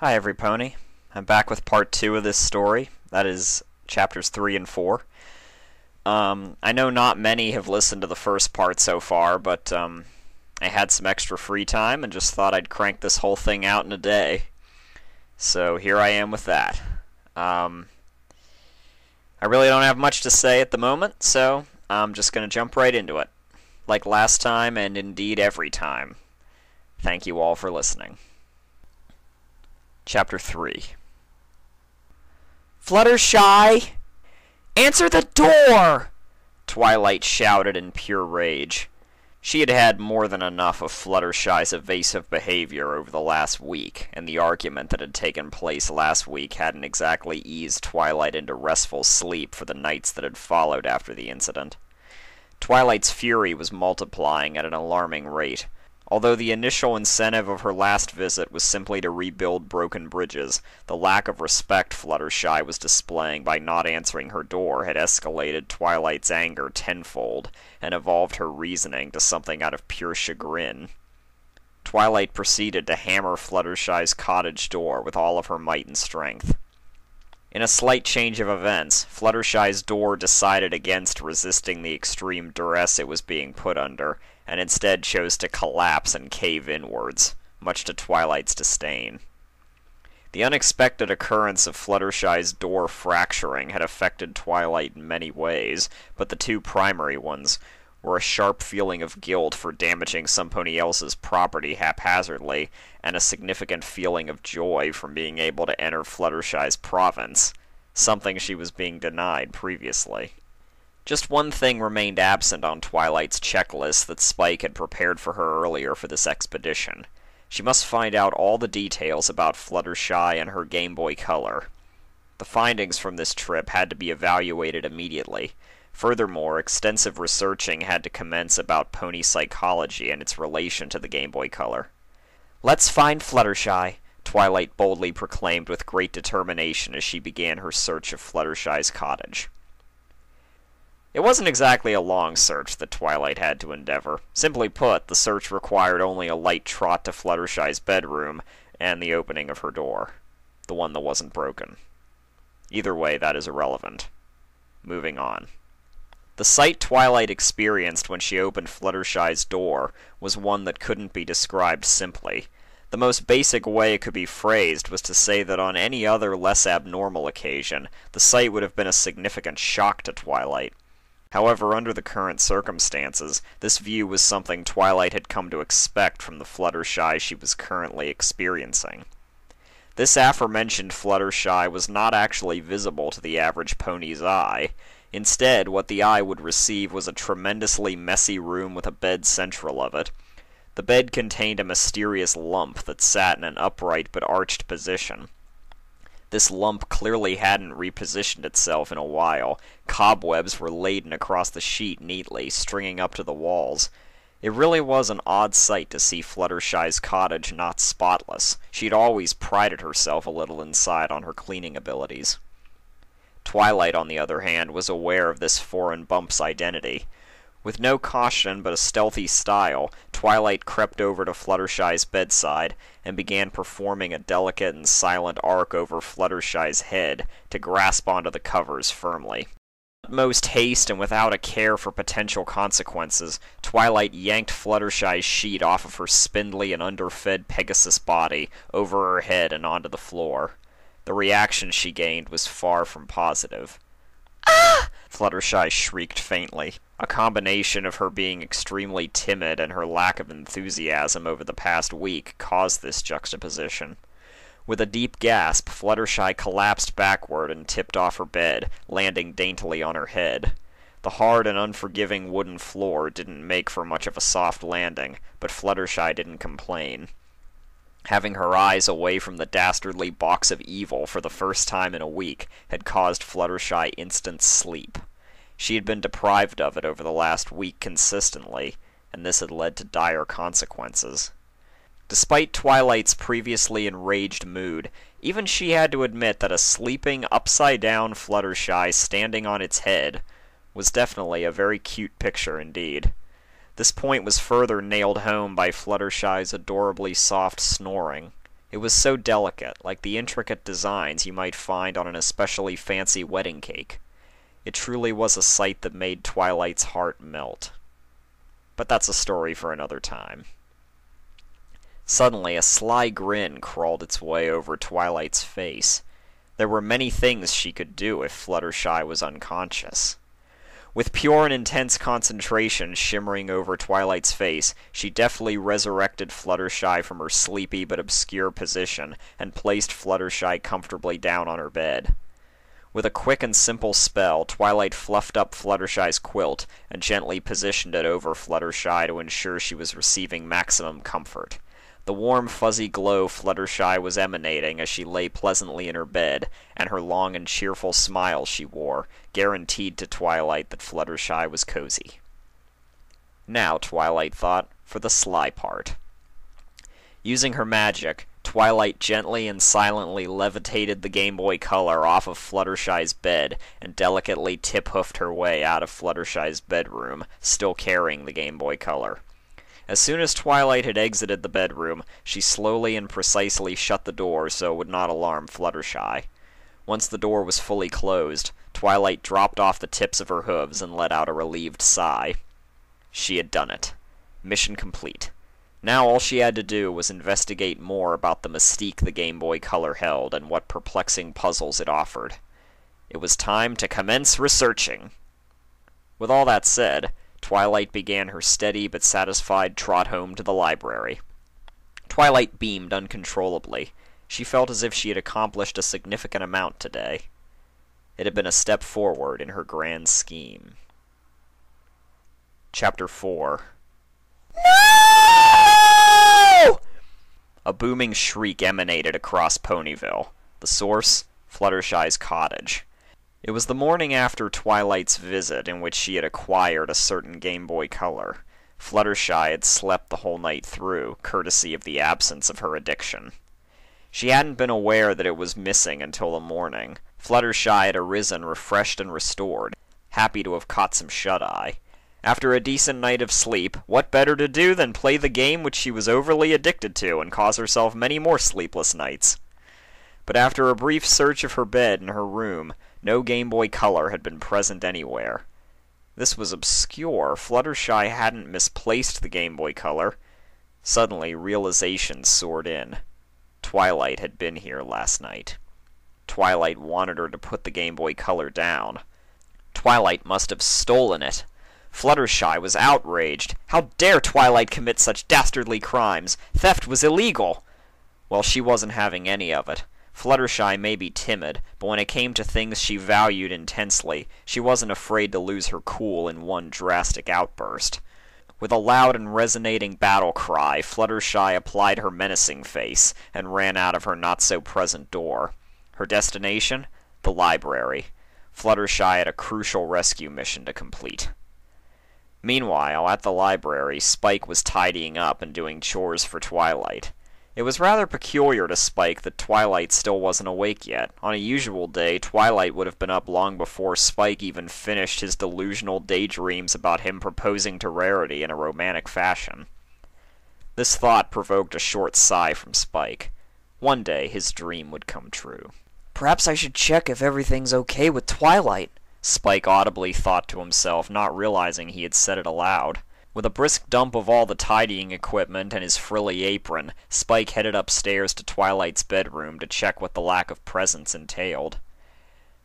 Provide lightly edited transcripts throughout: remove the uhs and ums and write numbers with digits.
Hi, every pony. I'm back with part 2 of this story. That is chapters 3 and 4. I know not many have listened to the first part so far, but I had some extra free time and just thought I'd crank this whole thing out in a day. So here I am with that. I really don't have much to say at the moment, so I'm just going to jump right into it. Like last time, and indeed every time. Thank you all for listening. Chapter 3. Fluttershy! Answer the door! Twilight shouted in pure rage. She had had more than enough of Fluttershy's evasive behavior over the last week, and the argument that had taken place last week hadn't exactly eased Twilight into restful sleep for the nights that had followed after the incident. Twilight's fury was multiplying at an alarming rate. Although the initial incentive of her last visit was simply to rebuild broken bridges, the lack of respect Fluttershy was displaying by not answering her door had escalated Twilight's anger tenfold, and evolved her reasoning to something out of pure chagrin. Twilight proceeded to hammer Fluttershy's cottage door with all of her might and strength. In a slight change of events, Fluttershy's door decided against resisting the extreme duress it was being put under, and instead chose to collapse and cave inwards, much to Twilight's disdain. The unexpected occurrence of Fluttershy's door fracturing had affected Twilight in many ways, but the two primary ones were a sharp feeling of guilt for damaging somebody else's property haphazardly, and a significant feeling of joy from being able to enter Fluttershy's province, something she was being denied previously. Just one thing remained absent on Twilight's checklist that Spike had prepared for her earlier for this expedition. She must find out all the details about Fluttershy and her Game Boy Color. The findings from this trip had to be evaluated immediately. Furthermore, extensive researching had to commence about pony psychology and its relation to the Game Boy Color. "Let's find Fluttershy," Twilight boldly proclaimed with great determination as she began her search of Fluttershy's cottage. It wasn't exactly a long search that Twilight had to endeavor. Simply put, the search required only a light trot to Fluttershy's bedroom and the opening of her door. The one that wasn't broken. Either way, that is irrelevant. Moving on. The sight Twilight experienced when she opened Fluttershy's door was one that couldn't be described simply. The most basic way it could be phrased was to say that on any other less abnormal occasion, the sight would have been a significant shock to Twilight. However, under the current circumstances, this view was something Twilight had come to expect from the Fluttershy she was currently experiencing. This aforementioned Fluttershy was not actually visible to the average pony's eye. Instead, what the eye would receive was a tremendously messy room with a bed central of it. The bed contained a mysterious lump that sat in an upright but arched position. This lump clearly hadn't repositioned itself in a while. Cobwebs were laden across the sheet neatly, stringing up to the walls. It really was an odd sight to see Fluttershy's cottage not spotless. She'd always prided herself a little inside on her cleaning abilities. Twilight, on the other hand, was aware of this foreign bump's identity. With no caution but a stealthy style, Twilight crept over to Fluttershy's bedside and began performing a delicate and silent arc over Fluttershy's head to grasp onto the covers firmly. With utmost haste and without a care for potential consequences, Twilight yanked Fluttershy's sheet off of her spindly and underfed Pegasus body over her head and onto the floor. The reaction she gained was far from positive. "Ah!" Fluttershy shrieked faintly. A combination of her being extremely timid and her lack of enthusiasm over the past week caused this juxtaposition. With a deep gasp, Fluttershy collapsed backward and tipped off her bed, landing daintily on her head. The hard and unforgiving wooden floor didn't make for much of a soft landing, but Fluttershy didn't complain. Having her eyes away from the dastardly box of evil for the first time in a week had caused Fluttershy instant sleep. She had been deprived of it over the last week consistently, and this had led to dire consequences. Despite Twilight's previously enraged mood, even she had to admit that a sleeping, upside-down Fluttershy standing on its head was definitely a very cute picture indeed. This point was further nailed home by Fluttershy's adorably soft snoring. It was so delicate, like the intricate designs you might find on an especially fancy wedding cake. It truly was a sight that made Twilight's heart melt. But that's a story for another time. Suddenly, a sly grin crawled its way over Twilight's face. There were many things she could do if Fluttershy was unconscious. With pure and intense concentration shimmering over Twilight's face, she deftly resurrected Fluttershy from her sleepy but obscure position and placed Fluttershy comfortably down on her bed. With a quick and simple spell, Twilight fluffed up Fluttershy's quilt and gently positioned it over Fluttershy to ensure she was receiving maximum comfort. The warm, fuzzy glow Fluttershy was emanating as she lay pleasantly in her bed, and her long and cheerful smile she wore, guaranteed to Twilight that Fluttershy was cozy. Now, Twilight thought, for the sly part. Using her magic, Twilight gently and silently levitated the Game Boy Color off of Fluttershy's bed and delicately tip-hoofed her way out of Fluttershy's bedroom, still carrying the Game Boy Color. As soon as Twilight had exited the bedroom, she slowly and precisely shut the door so it would not alarm Fluttershy. Once the door was fully closed, Twilight dropped off the tips of her hooves and let out a relieved sigh. She had done it. Mission complete. Now all she had to do was investigate more about the mystique the Game Boy Color held and what perplexing puzzles it offered. It was time to commence researching. With all that said, Twilight began her steady but satisfied trot home to the library. Twilight beamed uncontrollably. She felt as if she had accomplished a significant amount today. It had been a step forward in her grand scheme. Chapter 4. No! A booming shriek emanated across Ponyville. The source, Fluttershy's cottage. It was the morning after Twilight's visit in which she had acquired a certain Game Boy Color. Fluttershy had slept the whole night through, courtesy of the absence of her addiction. She hadn't been aware that it was missing until the morning. Fluttershy had arisen refreshed and restored, happy to have caught some shut-eye. After a decent night of sleep, what better to do than play the game which she was overly addicted to and cause herself many more sleepless nights? But after a brief search of her bed and her room, no Game Boy Color had been present anywhere. This was obscure. Fluttershy hadn't misplaced the Game Boy Color. Suddenly, realization soared in. Twilight had been here last night. Twilight wanted her to put the Game Boy Color down. Twilight must have stolen it. Fluttershy was outraged. How dare Twilight commit such dastardly crimes? Theft was illegal. Well, she wasn't having any of it. Fluttershy may be timid, but when it came to things she valued intensely, she wasn't afraid to lose her cool in one drastic outburst. With a loud and resonating battle cry, Fluttershy applied her menacing face and ran out of her not-so-present door. Her destination? The library. Fluttershy had a crucial rescue mission to complete. Meanwhile, at the library, Spike was tidying up and doing chores for Twilight. It was rather peculiar to Spike that Twilight still wasn't awake yet. On a usual day, Twilight would have been up long before Spike even finished his delusional daydreams about him proposing to Rarity in a romantic fashion. This thought provoked a short sigh from Spike. One day, his dream would come true. Perhaps I should check if everything's okay with Twilight, Spike audibly thought to himself, not realizing he had said it aloud. With a brisk dump of all the tidying equipment and his frilly apron, Spike headed upstairs to Twilight's bedroom to check what the lack of presents entailed.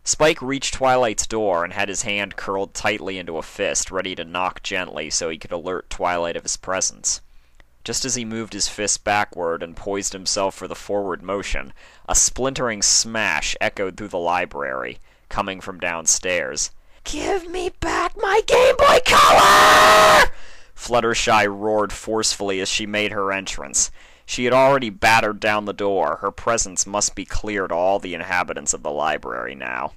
Spike reached Twilight's door and had his hand curled tightly into a fist, ready to knock gently so he could alert Twilight of his presence. Just as he moved his fist backward and poised himself for the forward motion, a splintering smash echoed through the library, coming from downstairs. "Give me back my Game Boy Color!" Fluttershy roared forcefully as she made her entrance. She had already battered down the door. Her presence must be clear to all the inhabitants of the library now.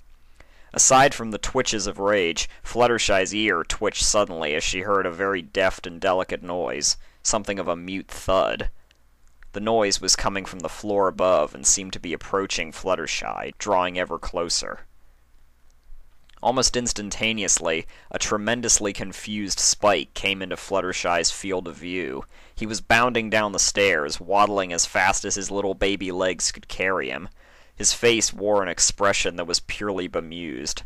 Aside from the twitches of rage, Fluttershy's ear twitched suddenly as she heard a very deft and delicate noise, something of a mute thud. The noise was coming from the floor above and seemed to be approaching Fluttershy, drawing ever closer. Almost instantaneously, a tremendously confused Spike came into Fluttershy's field of view. He was bounding down the stairs, waddling as fast as his little baby legs could carry him. His face wore an expression that was purely bemused.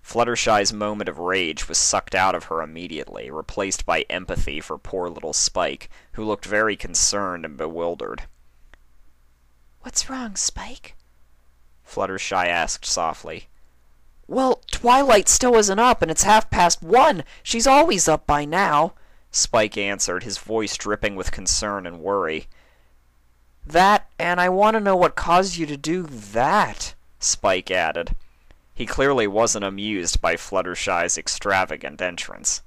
Fluttershy's moment of rage was sucked out of her immediately, replaced by empathy for poor little Spike, who looked very concerned and bewildered. "What's wrong, Spike?" Fluttershy asked softly. "Well, Twilight still isn't up, and it's 1:30. She's always up by now," Spike answered, his voice dripping with concern and worry. "That, and I want to know what caused you to do that," Spike added. He clearly wasn't amused by Fluttershy's extravagant entrance.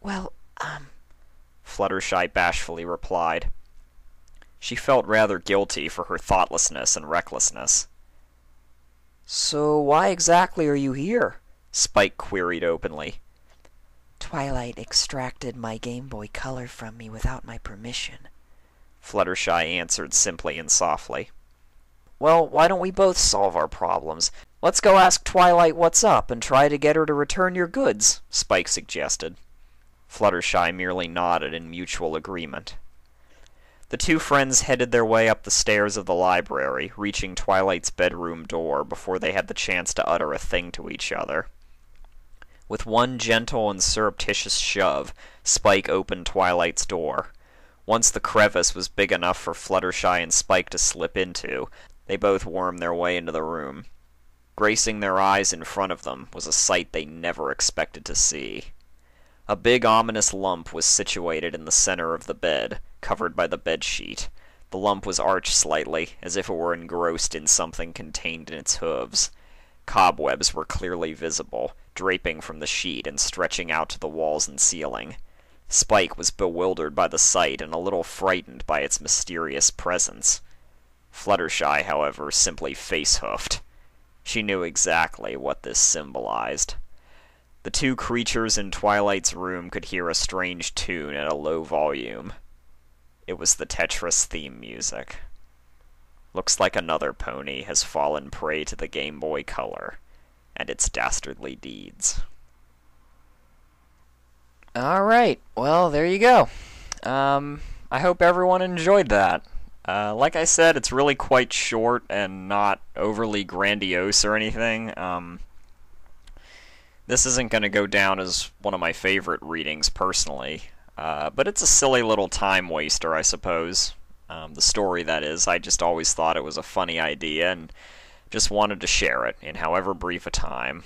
"Well, Fluttershy bashfully replied. She felt rather guilty for her thoughtlessness and recklessness. "So why exactly are you here?" Spike queried openly. "Twilight extracted my Game Boy Color from me without my permission," Fluttershy answered simply and softly. "Well, why don't we both solve our problems? Let's go ask Twilight what's up and try to get her to return your goods," Spike suggested. Fluttershy merely nodded in mutual agreement. The two friends headed their way up the stairs of the library, reaching Twilight's bedroom door before they had the chance to utter a thing to each other. With one gentle and surreptitious shove, Spike opened Twilight's door. Once the crevice was big enough for Fluttershy and Spike to slip into, they both wormed their way into the room. Gracing their eyes in front of them was a sight they never expected to see. A big ominous lump was situated in the center of the bed, covered by the bedsheet. The lump was arched slightly, as if it were engrossed in something contained in its hooves. Cobwebs were clearly visible, draping from the sheet and stretching out to the walls and ceiling. Spike was bewildered by the sight and a little frightened by its mysterious presence. Fluttershy, however, simply face-hoofed. She knew exactly what this symbolized. The two creatures in Twilight's room could hear a strange tune at a low volume. It was the Tetris theme music. Looks like another pony has fallen prey to the Game Boy Color and its dastardly deeds. Alright, well, there you go. I hope everyone enjoyed that. Like I said, it's really quite short and not overly grandiose or anything. This isn't going to go down as one of my favorite readings, personally. But it's a silly little time waster, I suppose. The story, that is. I just always thought it was a funny idea and just wanted to share it in however brief a time.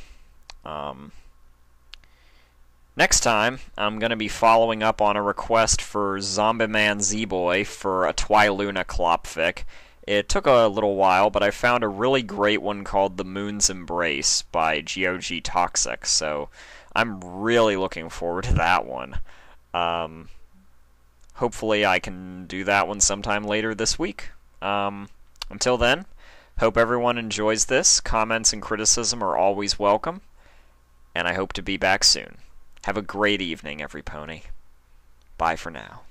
Next time, I'm going to be following up on a request for Zombie Man Z-Boy for a Twiluna Klopfic. It took a little while, but I found a really great one called The Moon's Embrace by GOG Toxic, so I'm really looking forward to that one. Hopefully I can do that one sometime later this week. Until then, hope everyone enjoys this. Comments and criticism are always welcome, and I hope to be back soon. Have a great evening, every pony. Bye for now.